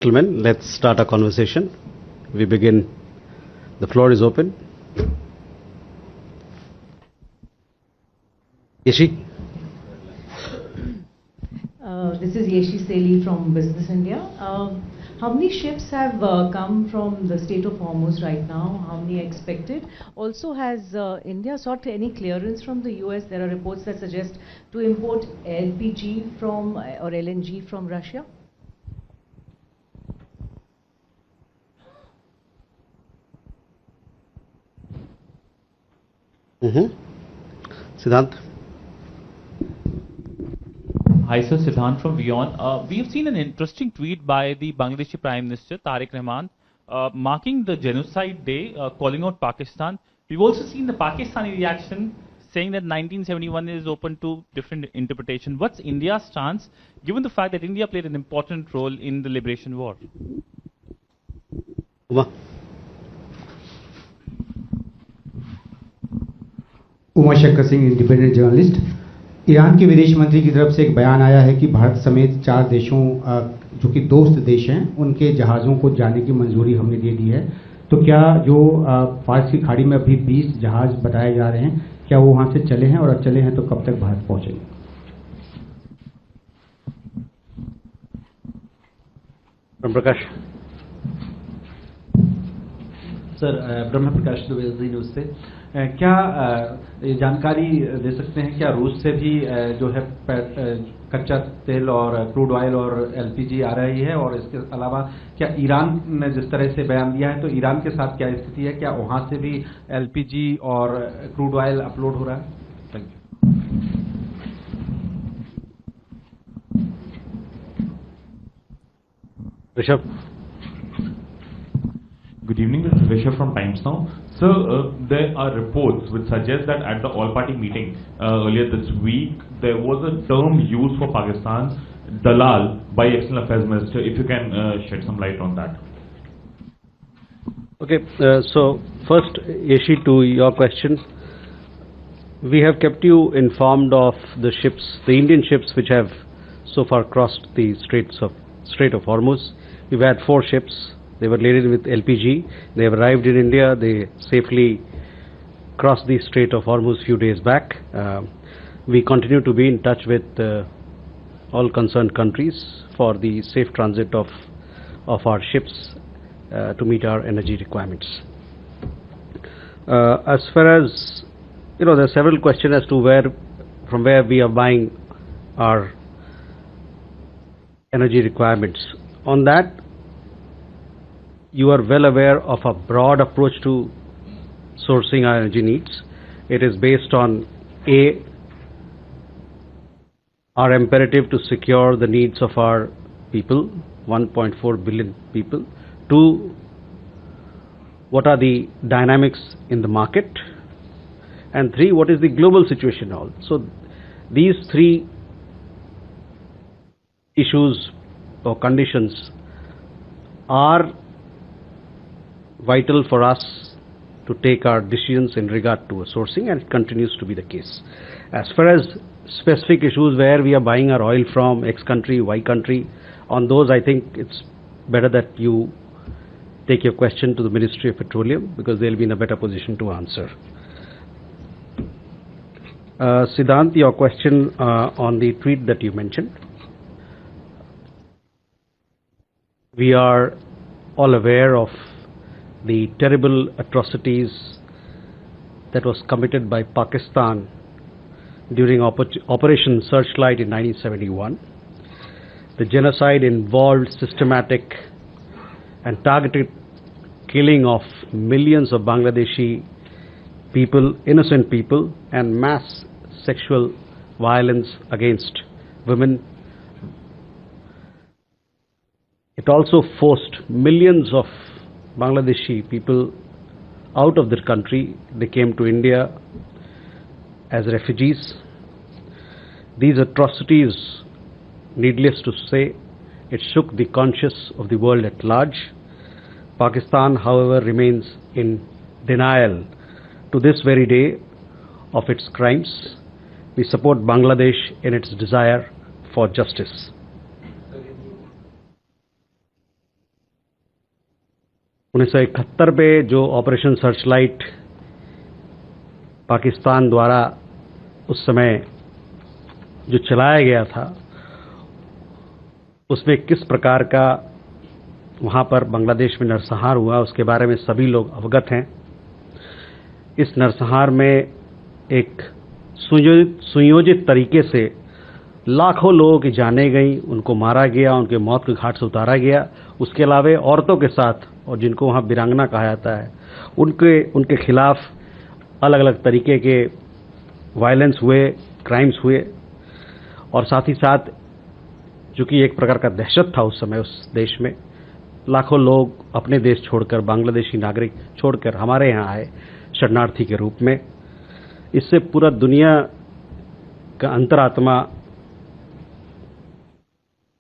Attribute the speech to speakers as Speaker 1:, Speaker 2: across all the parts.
Speaker 1: Gentlemen, let's start our conversation. We begin. The floor is open. Yeshi?
Speaker 2: This is Yeshi Seli from Business India. How many ships have come from the Strait of Hormuz right now? How many are expected? Also, has India sought any clearance from the US? There are reports that suggest to import LPG from or LNG from Russia.
Speaker 1: Siddhant?
Speaker 3: Hi sir, Siddhant from WION. We have seen an interesting tweet by the Bangladeshi Prime Minister Tariq Rahman marking the Genocide Day, calling out Pakistan. We've also seen the Pakistani reaction saying that 1971 is open to different interpretation. What's India's stance given the fact that India played an important role in the liberation war?
Speaker 1: Uma?
Speaker 4: Uma Shankar Singh, independent journalist. Iran के विदेश मंत्री की तरफ से एक बयान आया है कि भारत समेत 4 देशों जो कि दोस्त देश हैं उनके जहाज़ों को जाने की मंजूरी हमने दे दी है। तो क्या जो फारस की खाड़ी में अभी 20 जहाज़ बताए जा रहे हैं, क्या वो वहाँ से चले हैं, और चले हैं तो कब तक भारत पहुँचेंगे?
Speaker 1: Prakash?
Speaker 5: सर, ब्रह्म प्रकाश द्विवेदी न्यूज़ से क्या ये जानकारी दे सकते हैं, क्या रूस से भी जो है कच्चा तेल और क्रूड ऑयल और एलपीजी आ रही है, और इसके अलावा क्या ईरान ने जिस तरह से बयान दिया है तो ईरान के साथ क्या स्थिति है, क्या वहां से भी एलपीजी और क्रूड ऑयल अपलोड हो रहा है? Thank
Speaker 1: you. Rishabh?
Speaker 6: Good evening, this is Rishabh from Times Now. Sir, there are reports which suggest that at the all-party meeting earlier this week, there was a term used for Pakistan, Dalal, by External Affairs Minister. If you can shed some light on that.
Speaker 1: Okay, so first, Yeshi, to your question, we have kept you informed of the ships, the Indian ships which have so far crossed the Strait of Hormuz. We've had 4 ships. They were laden with LPG. They have arrived in India. They safely crossed the Strait of Hormuz few days back. We continue to be in touch with all concerned countries for the safe transit of our ships to meet our energy requirements. As far as, there are several questions as to from where we are buying our energy requirements. On that, you are well aware of a broad approach to sourcing our energy needs. It is based on our imperative to secure the needs of our people, 1.4 billion people. 2, what are the dynamics in the market? And 3, what is the global situation all? So these 3 issues or conditions are vital for us to take our decisions in regard to sourcing, and it continues to be the case. As far as specific issues where we are buying our oil from, X country, Y country, on those I think it's better that you take your question to the Ministry of Petroleum, because they'll be in a better position to answer. Siddhant, your question on the tweet that you mentioned. We are all aware of the terrible atrocities that was committed by Pakistan during Operation Searchlight in 1971. The genocide involved systematic and targeted killing of millions of Bangladeshi people, innocent people, and mass sexual violence against women. It also forced millions of Bangladeshi people out of their country. They came to India as refugees. These atrocities, needless to say, it shook the conscience of the world at large. Pakistan, however, remains in denial to this very day of its crimes. We support Bangladesh in its desire for justice. 1971 में जो operation Searchlight Pakistan द्वारा उस समय जो चलाया गया था, उसमें किस प्रकार का वहां पर बांग्लादेश में नरसंहार हुआ, उसके बारे में सभी लोग अवगत हैं। इस नरसंहार में एक सुयोजित तरीके से लाखों लोगों की जानें गई, उनको मारा गया, उनके मौत के घाट से उतारा गया। उसके अलावा औरतों के साथ, और जिनको वहाँ वीरांगना कहा जाता है, उनके खिलाफ अलग अलग तरीके के वायलेंस हुए, क्राइम्स हुए। और साथ ही साथ जो कि एक प्रकार का दहशत था उस समय उस देश में, लाखों लोग अपने देश छोड़कर, बांग्लादेशी नागरिक छोड़कर हमारे यहाँ आए शरणार्थी के रूप में। इससे पूरा दुनिया का अंतरात्मा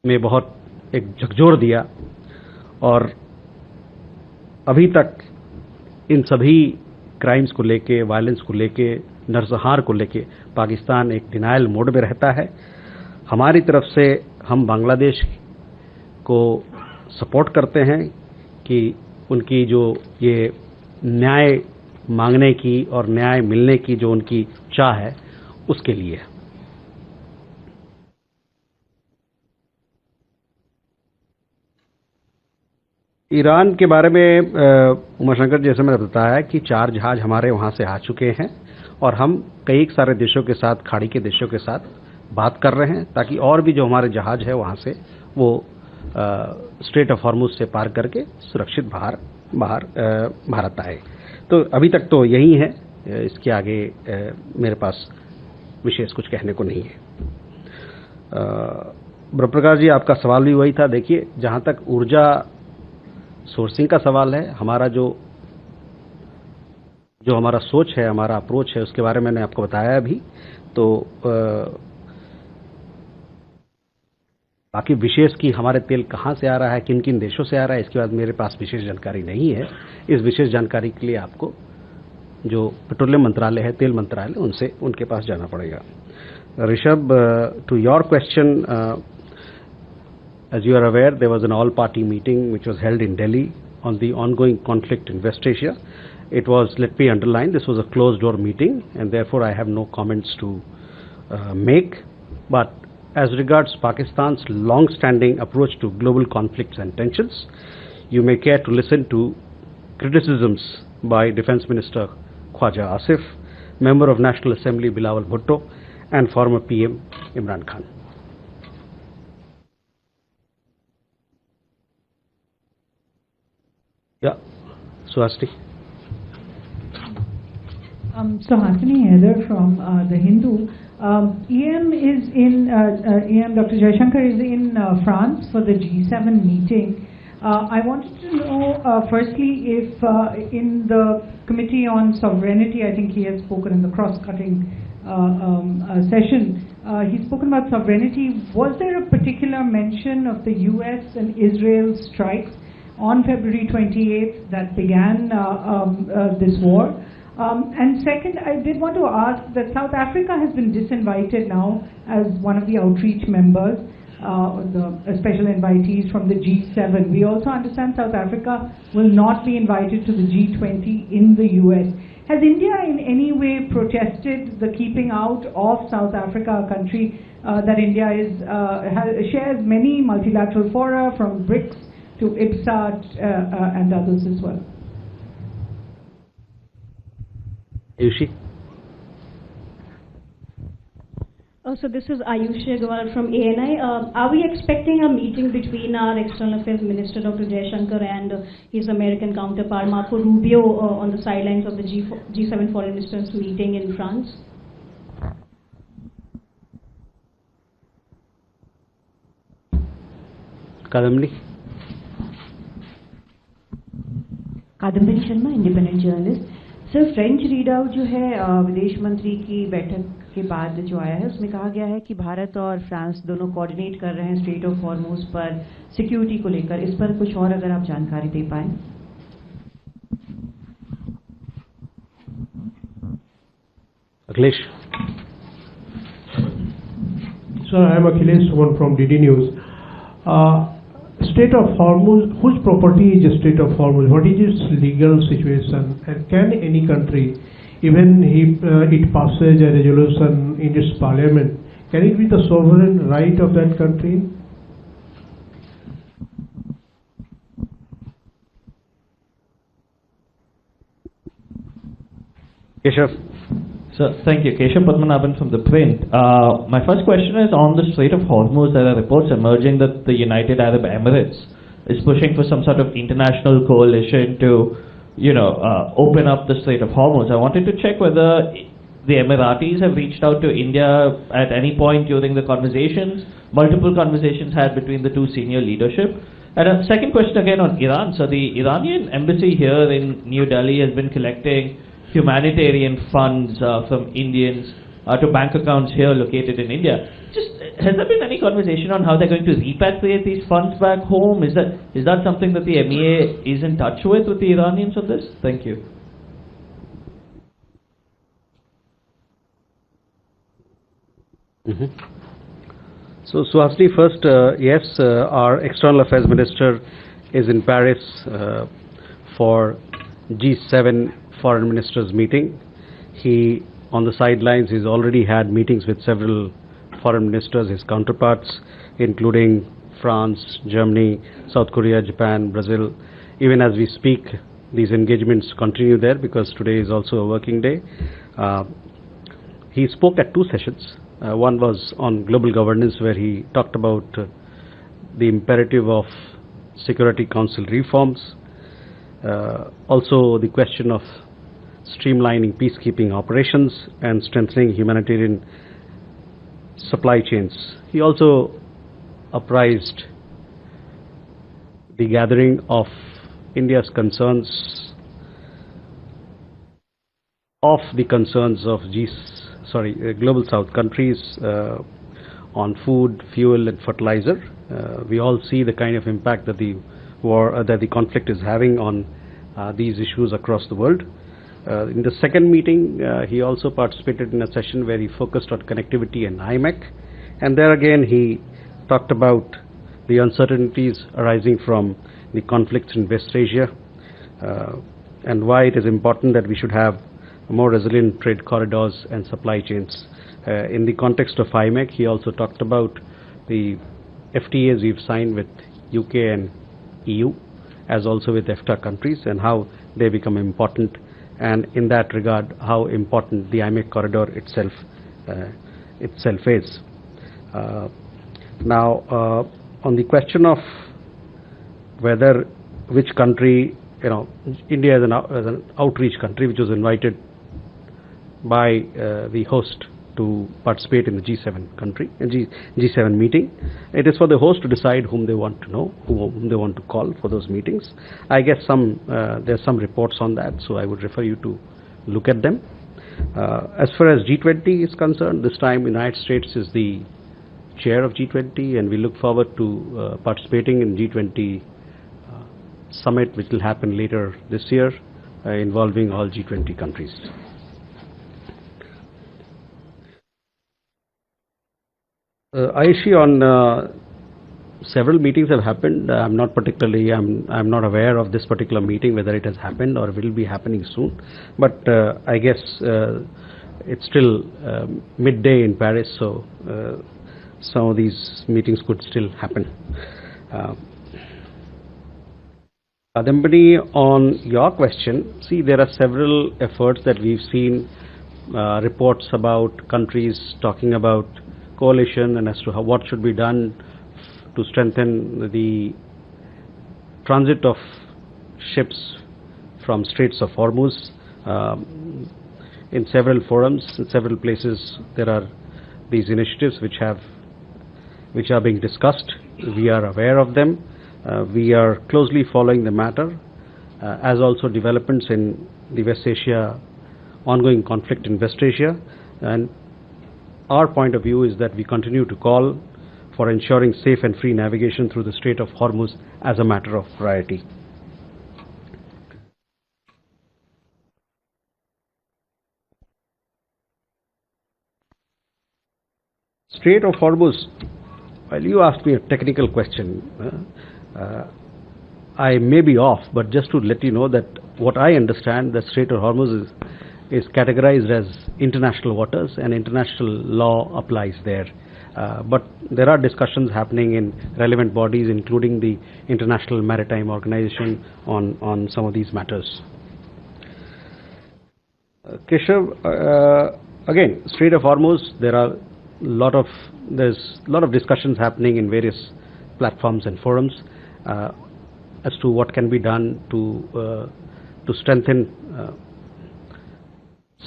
Speaker 1: में बहुत एक झकझोर दिया। और अभी तक इन सभी क्राइम्स को लेके, वायलेंस को लेके, नरसंहार को लेके पाकिस्तान एक डिनायल मोड में रहता है। हमारी तरफ से हम बांग्लादेश को सपोर्ट करते हैं कि उनकी जो ये न्याय मांगने की और न्याय मिलने की जो उनकी चाह है, उसके लिए। ईरान के बारे में उमाशंकर, जैसे मैंने बताया कि 4 जहाज हमारे वहां से आ चुके हैं और हम कई सारे देशों के साथ, खाड़ी के देशों के साथ बात कर रहे हैं ताकि और भी जो हमारे जहाज है वहां से वो स्ट्रेट ऑफ हॉर्मुज से पार करके सुरक्षित भारत आए। तो अभी तक तो यही है, इसके आगे मेरे पास विशेष कुछ कहने को नहीं है। ब्रह्मप्रकाश जी, आपका सवाल भी वही था। देखिए, जहां तक ऊर्जा सोर्सिंग का सवाल है, हमारा जो हमारा सोच है, हमारा अप्रोच है, उसके बारे में मैंने आपको बताया भी। तो बाकी विशेष की हमारे तेल कहाँ से आ रहा है, किन किन देशों से आ रहा है, इसके बाद मेरे पास विशेष जानकारी नहीं है। इस विशेष जानकारी के लिए आपको जो पेट्रोलियम मंत्रालय है, तेल मंत्रालय, उनके पास जाना पड़ेगा। Rishabh, to your question, as you are aware, there was an all-party meeting which was held in Delhi on the ongoing conflict in West Asia. It was, let me underline, this was a closed-door meeting, and therefore I have no comments to make. But as regards Pakistan's long-standing approach to global conflicts and tensions, you may care to listen to criticisms by Defence Minister Khwaja Asif, Member of National Assembly Bilawal Bhutto, and former PM Imran Khan. Yeah, Swasti.
Speaker 7: Suhasini Heather from The Hindu. EM Dr. Jaishankar is in France for the G7 meeting. I wanted to know, firstly, if in the Committee on Sovereignty, I think he has spoken in the cross-cutting session, he's spoken about sovereignty. Was there a particular mention of the US and Israel strikes on February 28th that began this war? And second, I did want to ask that South Africa has been disinvited now as one of the outreach members, the special invitees from the G7. We also understand South Africa will not be invited to the G20 in the US. Has India in any way protested the keeping out of South Africa, a country that India shares many multilateral fora, from BRICS to IPSA and others as well?
Speaker 1: Ayushi.
Speaker 8: So this is Ayushi Agarwal from ANI. Are we expecting a meeting between our External Affairs Minister Dr. Jaishankar and his American counterpart Marco Rubio on the sidelines of the G7 Foreign Ministers meeting in France?
Speaker 1: Kadambini.
Speaker 9: Kadambari Sharma, independent journalist. Sir, French readout जो है विदेश मंत्री की बैठक के बाद जो आया है, उसमें कहा गया है कि भारत और फ्रांस दोनों कोऑर्डिनेट कर रहे हैं स्ट्रेट ऑफ हॉर्मुज पर सिक्योरिटी को लेकर। इस पर कुछ और अगर आप जानकारी दे पाएं।
Speaker 1: Akhilesh.
Speaker 10: Sir, I am Akhilesh Suman from DD News. Strait of Hormuz, whose property is the Strait of Hormuz? What is its legal situation? And can any country, even if it passes a resolution in its parliament, can it be the sovereign right of that country?
Speaker 1: Keshav.
Speaker 11: So, thank you. Keshav Padmanabhan from The Print. My first question is on the Strait of Hormuz. There are reports emerging that the United Arab Emirates is pushing for some sort of international coalition to, open up the Strait of Hormuz. I wanted to check whether the Emiratis have reached out to India at any point during the conversations, multiple conversations had between the two senior leadership. And a second question again on Iran. So the Iranian embassy here in New Delhi has been collecting humanitarian funds from Indians to bank accounts here located in India. Has there been any conversation on how they're going to repatriate these funds back home? Is that something that the MEA is in touch with the Iranians on this? Thank you.
Speaker 1: So Suhasini, first, yes, our External Affairs Minister is in Paris for G7 Foreign Ministers meeting. He, on the sidelines, he's already had meetings with several foreign ministers, his counterparts, including France, Germany, South Korea, Japan, Brazil. Even as we speak, these engagements continue there because today is also a working day. He spoke at two sessions. One was on global governance, where he talked about the imperative of Security Council reforms, also the question of streamlining peacekeeping operations and strengthening humanitarian supply chains. He also apprised the gathering of India's concerns, of the concerns of Global South countries on food, fuel and fertilizer. We all see the kind of impact that the war, that the conflict is having on these issues across the world. In the second meeting, he also participated in a session where he focused on connectivity and IMEC. And there again, he talked about the uncertainties arising from the conflicts in West Asia and why it is important that we should have more resilient trade corridors and supply chains. In the context of IMEC, he also talked about the FTAs we've signed with UK and EU, as also with EFTA countries, and how they become important, and in that regard, how important the IMEC corridor itself is. Now, on the question of which country, India is an outreach country which was invited by the host to participate in the G7 meeting. It is for the host to decide whom they want to know, whom they want to call for those meetings. I guess there's some reports on that, so I would refer you to look at them. As far as G20 is concerned, this time United States is the chair of G20, and we look forward to participating in G20 summit, which will happen later this year, involving all G20 countries. Ayushi, on several meetings have happened. I'm not aware of this particular meeting, whether it has happened or will be happening soon. But I guess it's still midday in Paris, so some of these meetings could still happen. Kadambini, on your question, see, there are several efforts that we've seen, reports about countries talking about coalition and as to what should be done to strengthen the transit of ships from Straits of Hormuz. In several forums, in several places, there are these initiatives which are being discussed. We are aware of them. We are closely following the matter, as also developments in the West Asia, ongoing conflict in West Asia, and our point of view is that we continue to call for ensuring safe and free navigation through the Strait of Hormuz as a matter of priority. Strait of Hormuz, well, you asked me a technical question. I may be off, but just to let you know that what I understand, the Strait of Hormuz is categorized as international waters and international law applies there. But there are discussions happening in relevant bodies, including the International Maritime Organization, on some of these matters. Keshav, again, Strait of Hormuz, there's a lot of discussions happening in various platforms and forums as to what can be done to strengthen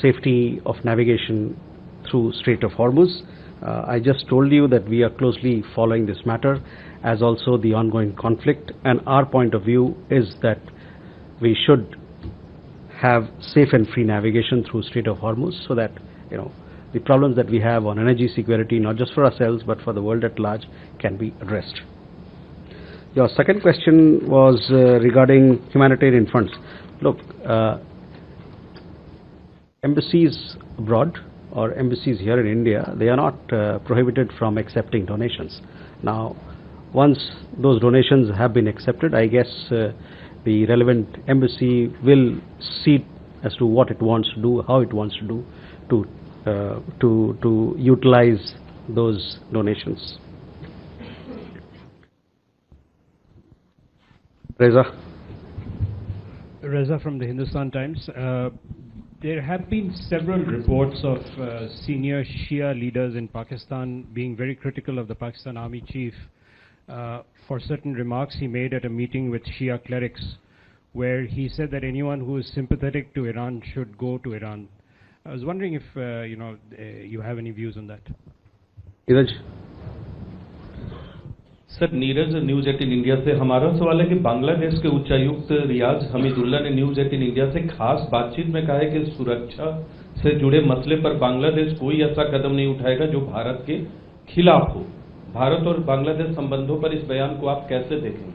Speaker 1: safety of navigation through Strait of Hormuz. I just told you that we are closely following this matter, as also the ongoing conflict, and our point of view is that we should have safe and free navigation through Strait of Hormuz, so that the problems that we have on energy security, not just for ourselves but for the world at large, can be addressed. Your second question was regarding humanitarian funds. Look, embassies abroad or embassies here in India, they are not prohibited from accepting donations. Now, once those donations have been accepted, I guess the relevant embassy will see as to what it wants to do, how it wants to do to utilize those donations. Reza
Speaker 12: from the Hindustan Times. There have been several reports of senior Shia leaders in Pakistan being very critical of the Pakistan Army Chief for certain remarks he made at a meeting with Shia clerics, where he said that anyone who is sympathetic to Iran should go to Iran. I was wondering if you have any views on that.
Speaker 1: Neeraj.
Speaker 13: Sir, Neeraj news 18 India से हमारा सवाल है कि बांग्लादेश के उच्चायुक्त रियाज हमीदुल्लाह ने news 18 India से खास बातचीत में कहा है कि सुरक्षा से जुड़े मसले पर बांग्लादेश कोई ऐसा कदम नहीं उठाएगा जो भारत के खिलाफ हो। भारत और बांग्लादेश संबंधों पर इस बयान को आप कैसे देखेंगे?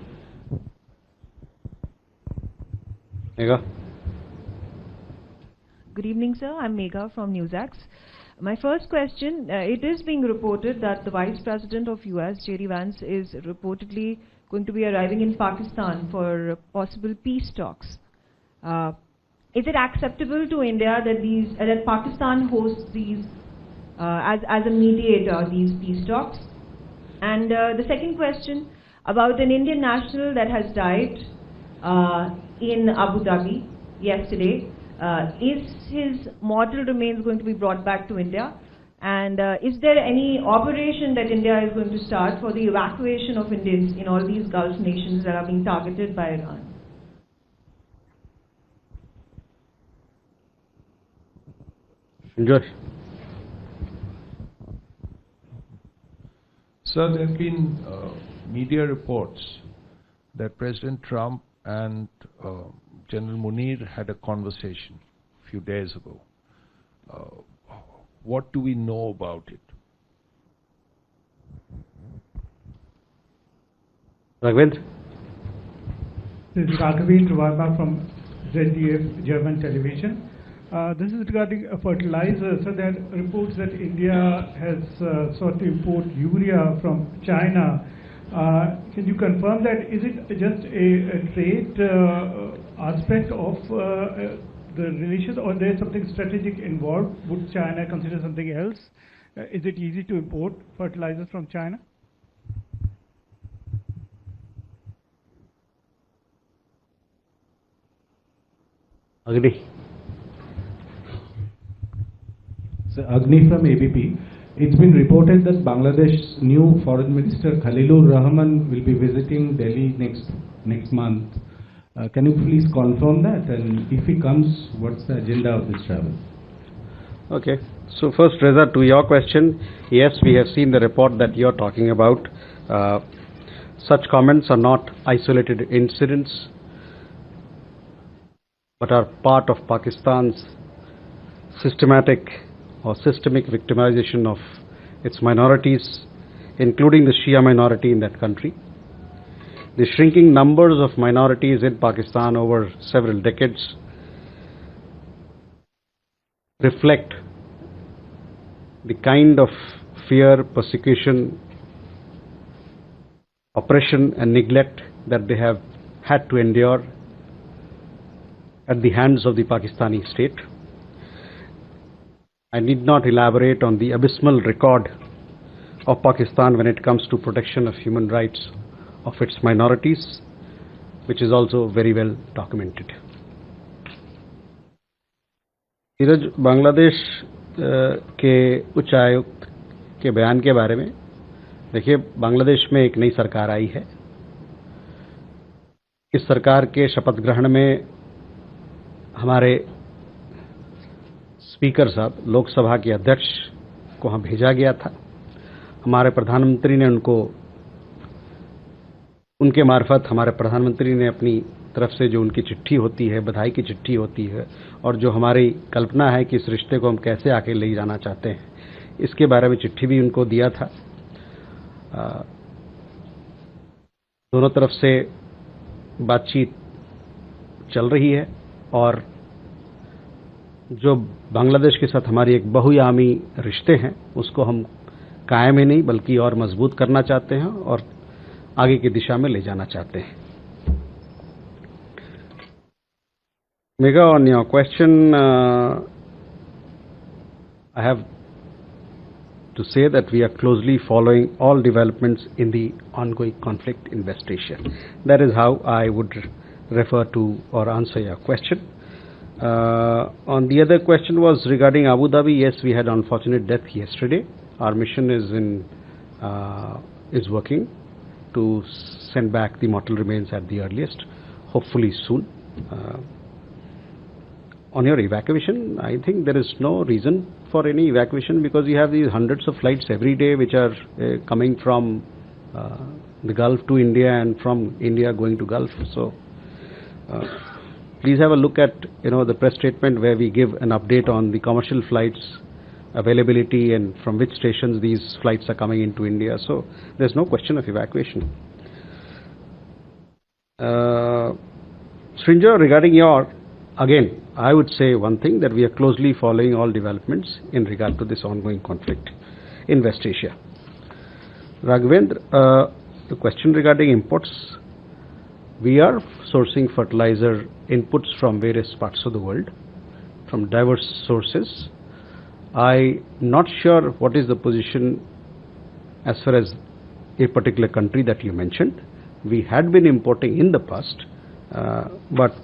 Speaker 9: Good evening, sir. I'm Megha from NewsAx. My first question, it is being reported that the Vice President of US, J.D. Vance, is reportedly going to be arriving in Pakistan for possible peace talks. Is it acceptable to India that Pakistan hosts these as a mediator, these peace talks? And the second question, about an Indian national that has died in Abu Dhabi yesterday. Is his mortal remains going to be brought back to India? And is there any operation that India is going to start for the evacuation of Indians in all these Gulf nations that are being targeted by Iran?
Speaker 1: Josh.
Speaker 14: Sir, there have been media reports that President Trump and General Munir had a conversation a few days ago. What do we know about it?
Speaker 1: Raghavendra?
Speaker 15: This is Raghavendra Varma from ZDF German television. This is regarding fertilizer. So there are reports that India has sought to import urea from China. Can you confirm that? Is it just a trade aspect of the relations, or there is something strategic involved? Would China consider something else? Is it easy to import fertilizers from China?
Speaker 1: Agni.
Speaker 16: So Agni from ABP. It's been reported that Bangladesh's new Foreign Minister Khalilur Rahman will be visiting Delhi next month. Can you please confirm that? And if he comes, what's the agenda of this travel?
Speaker 1: Okay. So first, Reza, to your question, yes, we have seen the report that you're talking about. Such comments are not isolated incidents, but are part of Pakistan's systemic victimization of its minorities, including the Shia minority in that country. The shrinking numbers of minorities in Pakistan over several decades reflect the kind of fear, persecution, oppression and neglect that they have had to endure at the hands of the Pakistani state. I need not elaborate on the abysmal record of Pakistan when it comes to protection of human rights of its minorities, which is also very well documented. Neeraj, Bangladesh के उच्चायुक्त के बयान के बारे में, देखिए, बांग्लादेश में एक नई सरकार आई है. इस सरकार के शपथ ग्रहण में हमारे स्पीकर साहब, लोकसभा के अध्यक्ष को वहां भेजा गया था. हमारे प्रधानमंत्री ने उनके मार्फत हमारे प्रधानमंत्री ने अपनी तरफ से जो उनकी चिट्ठी होती है, बधाई की चिट्ठी होती है, और जो हमारी कल्पना है कि इस रिश्ते को हम कैसे आगे ले जाना चाहते हैं, इसके बारे में चिट्ठी भी उनको दिया था. दोनों तरफ से बातचीत चल रही है और जो बांग्लादेश के साथ हमारी एक बहुआयामी रिश्ते हैं, उसको हम कायम ही नहीं बल्कि और मजबूत करना चाहते हैं और आगे की दिशा में ले जाना चाहते हैं. Megha, on your question, I have to say that we are closely following all developments in the ongoing conflict in West Asia. That is how I would refer to or answer your question. On the other question was regarding Abu Dhabi. Yes, we had unfortunate death yesterday. Our mission is working to send back the mortal remains at the earliest, hopefully soon. On your evacuation, I think there is no reason for any evacuation because you have these hundreds of flights every day which are coming from the Gulf to India and from India going to Gulf. So please have a look at the press statement where we give an update on the commercial flights availability and from which stations these flights are coming into India. So there's no question of evacuation. Srinjoy, regarding your, again, I would say one thing, that we are closely following all developments in regard to this ongoing conflict in West Asia. Raghavendra, the question regarding imports, we are sourcing fertilizer inputs from various parts of the world, from diverse sources. I'm not sure what is the position as far as a particular country that you mentioned. We had been importing in the past, but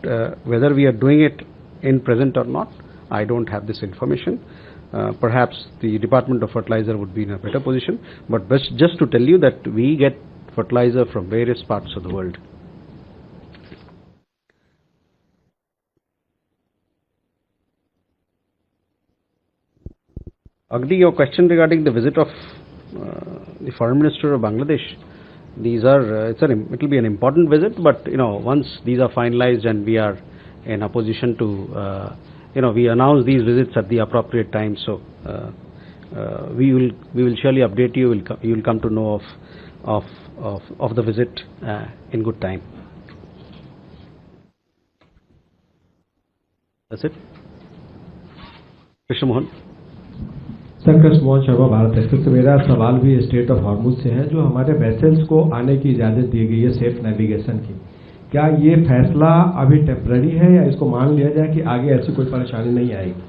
Speaker 1: whether we are doing it in present or not, I don't have this information. Perhaps the Department of Fertilizer would be in a better position, but just to tell you that we get fertilizer from various parts of the world. Agni, your question regarding the visit of the Foreign Minister of Bangladesh, these are, it will be an important visit, but once these are finalized and we are in a position to, we announce these visits at the appropriate time. So we will surely update you. You will come to know of the visit in good time. That's it. Krishna Mohan.
Speaker 17: Sir, Krishna Mohan Sharma, Bharat express से मेरा सवाल भी state of Hormuz से है. जो हमारे vessels को आने की इजाज़त दी गई है सेफ नेविगेशन की, क्या ये फैसला अभी टेम्पररी है या इसको मान लिया जाए कि आगे ऐसी कोई परेशानी नहीं आएगी?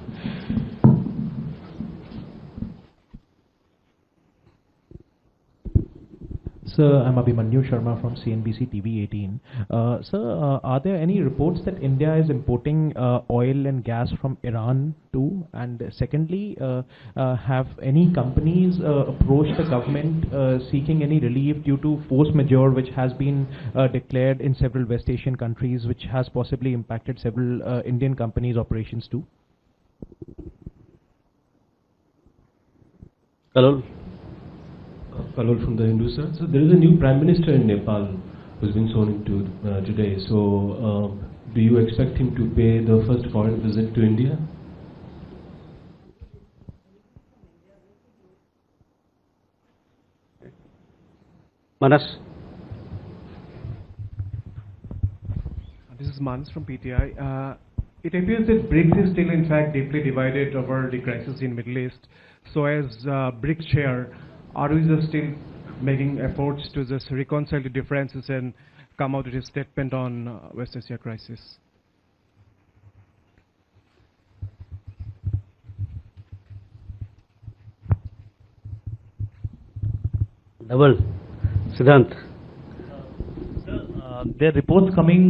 Speaker 18: Sir, I'm Abhimanyu Sharma from CNBC TV 18. Sir, are there any reports that India is importing oil and gas from Iran too? And secondly, have any companies approached the government seeking any relief due to force majeure which has been declared in several West Asian countries, which has possibly impacted several Indian companies' operations too?
Speaker 1: Kalol.
Speaker 19: Kalol from the Hindu, sir. So there is a new Prime Minister in Nepal who's been sworn into today. So do you expect him to pay the first foreign visit to India?
Speaker 1: Manas.
Speaker 20: This is Manas from PTI. It appears that BRICS is still in fact deeply divided over the crisis in Middle East. So as BRICS chair, are we just still making efforts to just reconcile the differences and come out with his statement on West Asia crisis.
Speaker 1: Double. Siddhant.
Speaker 3: There are reports coming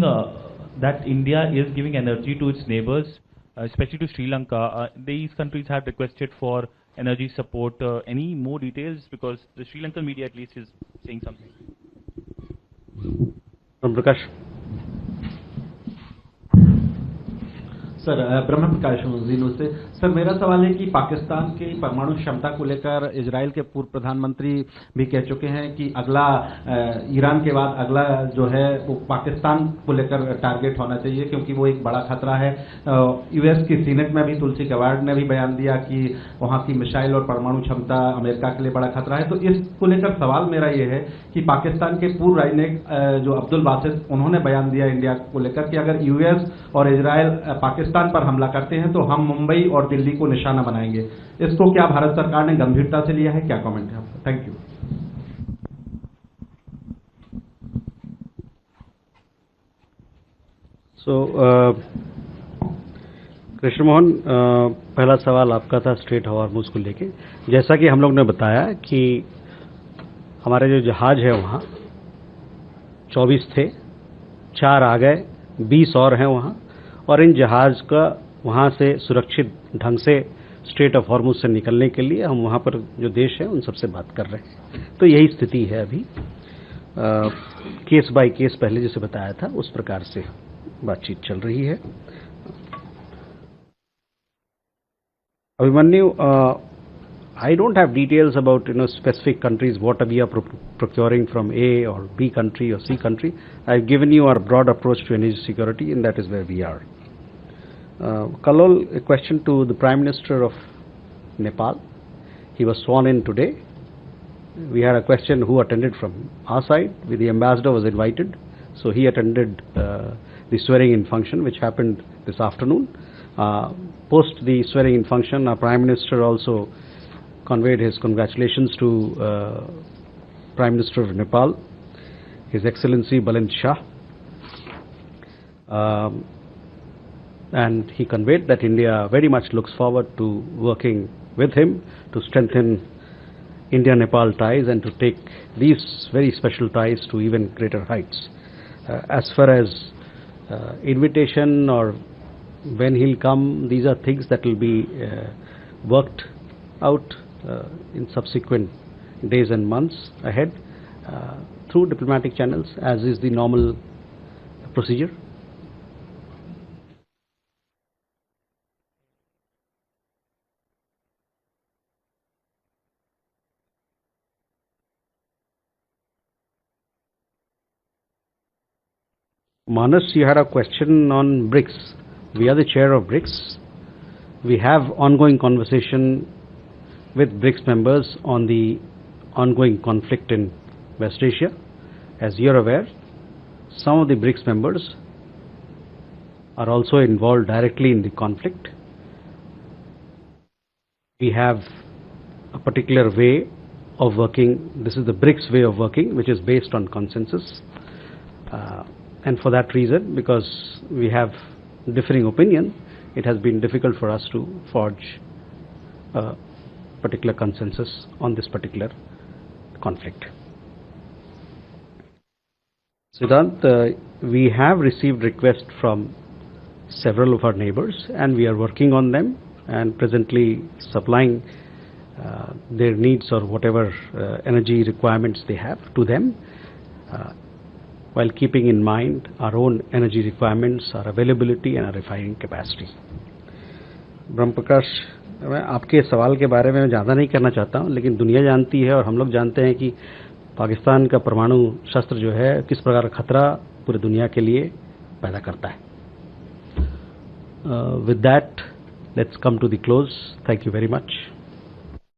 Speaker 3: that India is giving energy to its neighbors, especially to Sri Lanka. These countries have requested for energy support. Any more details? Because the Sri Lankan media at least is saying something.
Speaker 1: Ram Prakash.
Speaker 5: Sir ब्रह्म प्रकाश मुजीनू से sir मेरा सवाल है कि पाकिस्तान की परमाणु क्षमता को लेकर इजराइल के पूर्व प्रधानमंत्री भी कह चुके हैं कि अगला ईरान के बाद अगला जो है वो पाकिस्तान को लेकर टारगेट होना चाहिए क्योंकि वो एक बड़ा खतरा है। यूएस की सीनेट में भी तुलसी गबार्ड ने भी बयान दिया कि वहां की मिसाइल और परमाणु क्षमता अमेरिका के लिए बड़ा खतरा है। तो इसको लेकर सवाल मेरा ये है कि पाकिस्तान के पूर्व राजनयिक जो अब्दुल बासित उन्होंने बयान दिया इंडिया को लेकर कि अगर यूएस और इजराइल पाकिस्तान पर हमला करते हैं तो हम मुंबई और दिल्ली को निशाना बनाएंगे। इसको क्या भारत सरकार ने गंभीरता से लिया है? क्या कमेंट है आपका? Thank you.
Speaker 1: कृष्ण मोहन, पहला सवाल आपका था स्ट्रेट ऑफ हॉर्मुज को लेके। जैसा कि हम लोग ने बताया कि हमारे जो जहाज है वहां 24 थे, 4 आ गए, 20 और हैं वहां, और इन जहाज का वहां से सुरक्षित ढंग से स्ट्रेट ऑफ हॉर्मुज से निकलने के लिए हम वहां पर जो देश हैं उन सबसे बात कर रहे हैं। तो यही स्थिति है अभी, केस बाय केस पहले जैसे बताया था उस प्रकार से बातचीत चल रही है। Abhimanyu, I don't have details about specific countries what we are procuring from A or B country or C country. I've given you our broad approach to energy security, and that is where we are. Kalol, a question to the Prime Minister of Nepal. He was sworn in today. We had a question who attended from our side. The ambassador was invited, so he attended the swearing in function, which happened this afternoon. Post the swearing in function, our Prime Minister also conveyed his congratulations to Prime Minister of Nepal, His Excellency Balint Shah, and he conveyed that India very much looks forward to working with him to strengthen India-Nepal ties and to take these very special ties to even greater heights. As far as invitation or when he'll come, these are things that will be worked out in subsequent days and months ahead through diplomatic channels, as is the normal procedure. Manas, you had a question on BRICS. We are the chair of BRICS. We have ongoing conversation with BRICS members on the ongoing conflict in West Asia. As you are aware, some of the BRICS members are also involved directly in the conflict. We have a particular way of working. This is the BRICS way of working, which is based on consensus. And for that reason, because we have differing opinion, it has been difficult for us to forge a particular consensus on this particular conflict. Siddhant, we have received requests from several of our neighbors, and we are working on them and presently supplying their needs or whatever energy requirements they have to them, while keeping in mind our own energy requirements, our availability and our refining capacity. ब्रह्म प्रकाश, मैं आपके सवाल के बारे में ज़्यादा नहीं करना चाहता हूं, लेकिन दुनिया जानती है और हम लोग जानते हैं कि पाकिस्तान का परमाणु शस्त्र जो है किस प्रकार का खतरा पूरी दुनिया के लिए पैदा करता है. With that, let's come to the close. Thank you very much.